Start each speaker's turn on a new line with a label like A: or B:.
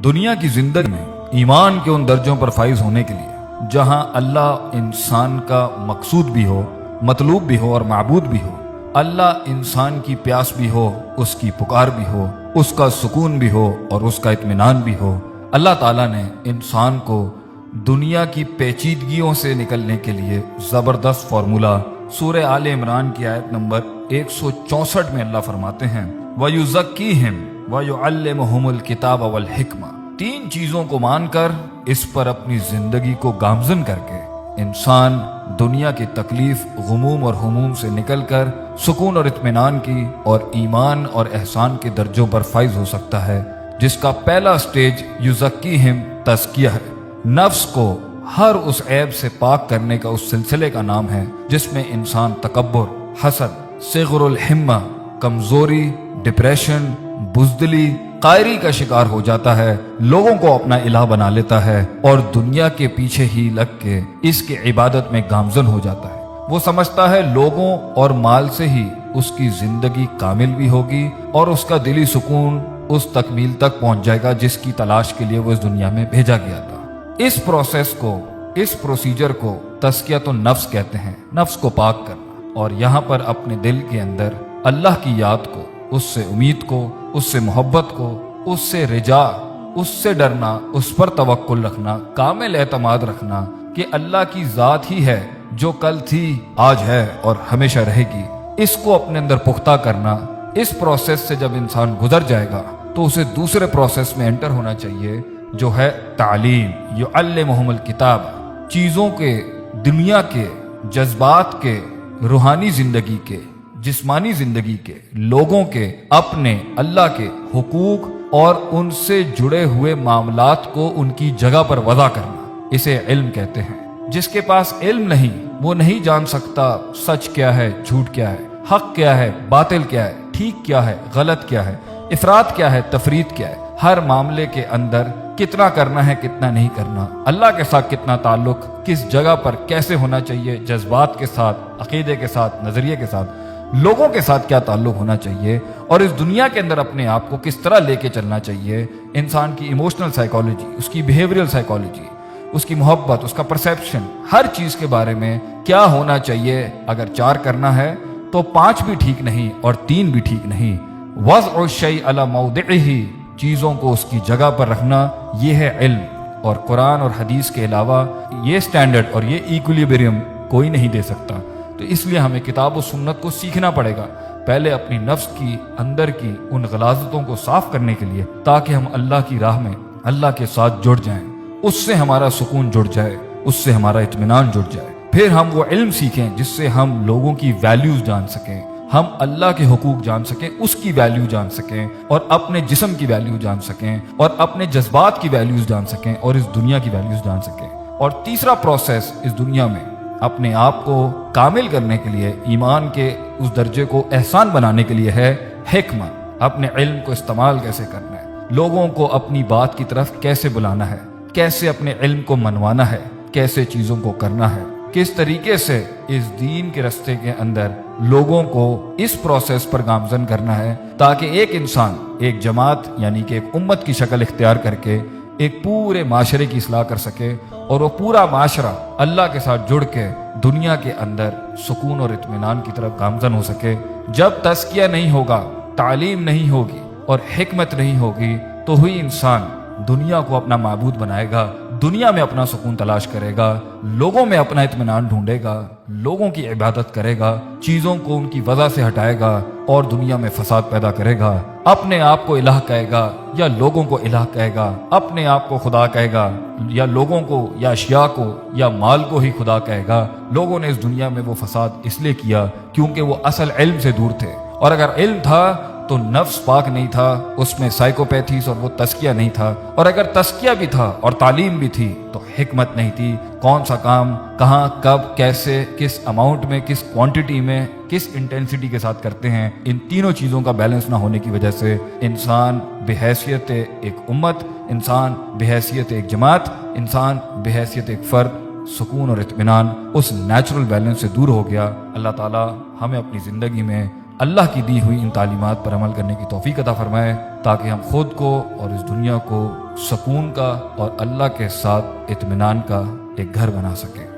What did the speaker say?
A: دنیا کی زندگی میں ایمان کے ان درجوں پر فائز ہونے کے لیے جہاں اللہ انسان کا مقصود بھی ہو، مطلوب بھی ہو اور معبود بھی ہو، اللہ انسان کی پیاس بھی ہو، اس کی پکار بھی ہو، اس کا سکون بھی ہو اور اس کا اطمینان بھی ہو، اللہ تعالیٰ نے انسان کو دنیا کی پیچیدگیوں سے نکلنے کے لیے زبردست فارمولہ سورہ آل عمران کی آیت نمبر 164 میں اللہ فرماتے ہیں وَيُزَكِّيهِمْ وَيُعَلِّمُهُمُ الْكِتَابَ وَالْحِكْمَةَ۔ تین چیزوں کو مان کر اس پر اپنی زندگی کو گامزن کر کے انسان دنیا کی تکلیف، غموم اور ہموم سے نکل کر سکون اور اطمینان کی اور ایمان اور احسان کے درجوں پر فائز ہو سکتا ہے، جس کا پہلا سٹیج یزکیہم تزکیہ ہے۔ نفس کو ہر اس عیب سے پاک کرنے کا اس سلسلے کا نام ہے جس میں انسان تکبر، حسد، صغر الہمہ، کمزوری، ڈپریشن، بزدلی، قائری کا شکار ہو جاتا ہے، لوگوں کو اپنا الہ بنا لیتا ہے اور دنیا کے پیچھے ہی لگ کے اس کی عبادت میں گامزن ہو جاتا ہے۔ وہ سمجھتا ہے لوگوں اور مال سے ہی اس کی زندگی کامل بھی ہوگی اور اس کا دلی سکون اس تکمیل تک پہنچ جائے گا جس کی تلاش کے لیے وہ اس دنیا میں بھیجا گیا تھا۔ اس پروسیس کو، اس پروسیجر کو تزکیۃ النفس کہتے ہیں، نفس کو پاک کرنا، اور یہاں پر اپنے دل کے اندر اللہ کی یاد کو، اس سے امید کو، اس سے محبت کو، اس سے رجا، اس سے ڈرنا، اس پر توکل رکھنا، کامل اعتماد رکھنا کہ اللہ کی ذات ہی ہے جو کل تھی، آج ہے اور ہمیشہ رہے گی، اس کو اپنے اندر پختہ کرنا۔ اس پروسیس سے جب انسان گزر جائے گا تو اسے دوسرے پروسیس میں انٹر ہونا چاہیے جو ہے تعلیم، یعلمہم الکتاب۔ چیزوں کے، دنیا کے، جذبات کے، روحانی زندگی کے، جسمانی زندگی کے، لوگوں کے، اپنے، اللہ کے حقوق اور ان سے جڑے ہوئے معاملات کو ان کی جگہ پر وضع کرنا، اسے علم کہتے ہیں۔ جس کے پاس علم نہیں وہ نہیں جان سکتا سچ کیا ہے، جھوٹ کیا ہے، حق کیا ہے، باطل کیا ہے، ٹھیک کیا ہے، غلط کیا ہے، افراط کیا ہے، تفریط کیا ہے، ہر معاملے کے اندر کتنا کرنا ہے، کتنا نہیں کرنا، اللہ کے ساتھ کتنا تعلق، کس جگہ پر کیسے ہونا چاہیے، جذبات کے ساتھ، عقیدے کے ساتھ، نظریے کے ساتھ، لوگوں کے ساتھ کیا تعلق ہونا چاہیے اور اس دنیا کے اندر اپنے آپ کو کس طرح لے کے چلنا چاہیے، انسان کی ایموشنل سائیکالوجی، اس کی بیہیویئرل سائیکالوجی، اس کی محبت، اس کا پرسیپشن، ہر چیز کے بارے میں کیا ہونا چاہیے۔ اگر 4 کرنا ہے تو 5 بھی ٹھیک نہیں اور 3 بھی ٹھیک نہیں۔ وضع الشیء علی موضعہ، چیزوں کو اس کی جگہ پر رکھنا، یہ ہے علم، اور قرآن اور حدیث کے علاوہ یہ سٹینڈرڈ اور یہ ایکولیبریم کوئی نہیں دے سکتا۔ تو اس لیے ہمیں کتاب و سنت کو سیکھنا پڑے گا، پہلے اپنی نفس کی اندر کی ان غلاظتوں کو صاف کرنے کے لیے، تاکہ ہم اللہ کی راہ میں اللہ کے ساتھ جڑ جائیں، اس سے ہمارا سکون جڑ جائے، اس سے ہمارا اطمینان جڑ جائے۔ پھر ہم وہ علم سیکھیں جس سے ہم لوگوں کی ویلیوز جان سکیں، ہم اللہ کے حقوق جان سکیں، اس کی ویلیو جان سکیں، اور اپنے جسم کی ویلیو جان سکیں، اور اپنے جذبات کی ویلیوز جان سکیں، اور اس دنیا کی ویلیوز جان سکیں۔ اور تیسرا پروسیس اس دنیا میں اپنے آپ کو کامل کرنے کے لیے، ایمان کے اس درجے کو احسان بنانے کے لیے ہے حکمہ، اپنے علم کو استعمال کیسے کرنا ہے، لوگوں کو اپنی بات کی طرف کیسے بلانا ہے، کیسے اپنے علم کو منوانا ہے، کیسے چیزوں کو کرنا ہے، کس طریقے سے اس دین کے رستے کے اندر لوگوں کو اس پروسیس پر گامزن کرنا ہے، تاکہ ایک انسان ایک جماعت یعنی کہ ایک امت کی شکل اختیار کر کے ایک پورے معاشرے کی اصلاح کر سکے، اور وہ پورا معاشرہ اللہ کے ساتھ جڑ کے دنیا کے اندر سکون اور اطمینان کی طرف گامزن ہو سکے۔ جب تزکیہ نہیں ہوگا، تعلیم نہیں ہوگی اور حکمت نہیں ہوگی تو ہی انسان دنیا کو اپنا معبود بنائے گا، دنیا میں اپنا سکون تلاش کرے گا، لوگوں میں اپنا اطمینان ڈھونڈے گا، لوگوں کی عبادت کرے گا، چیزوں کو ان کی وضع سے ہٹائے گا اور دنیا میں فساد پیدا کرے گا، اپنے آپ کو الہ کہے گا یا لوگوں کو الہ کہے گا، اپنے آپ کو خدا کہے گا یا لوگوں کو یا اشیاء کو یا مال کو ہی خدا کہے گا۔ لوگوں نے اس دنیا میں وہ فساد اس لیے کیا کیونکہ وہ اصل علم سے دور تھے، اور اگر علم تھا تو نفس پاک نہیں تھا، اس میں سائیکوپیتھیز اور وہ تزکیہ نہیں تھا، اور اگر تزکیہ بھی تھا اور تعلیم بھی تھی تو حکمت نہیں تھی، کون سا کام کہاں، کب، کیسے، کس اماؤنٹ میں، کس کوانٹٹی میں، کس انٹینسٹی کے ساتھ کرتے ہیں، ان تینوں چیزوں کا بیلنس نہ ہونے کی وجہ سے انسان بحیثیت ایک امت، انسان بحیثیت ایک جماعت، انسان بحیثیت ایک فرد سکون اور اطمینان اس نیچرل بیلنس سے دور ہو گیا۔ اللہ تعالی ہمیں اپنی زندگی میں اللہ کی دی ہوئی ان تعلیمات پر عمل کرنے کی توفیق عطا فرمائے، تاکہ ہم خود کو اور اس دنیا کو سکون کا اور اللہ کے ساتھ اطمینان کا ایک گھر بنا سکیں۔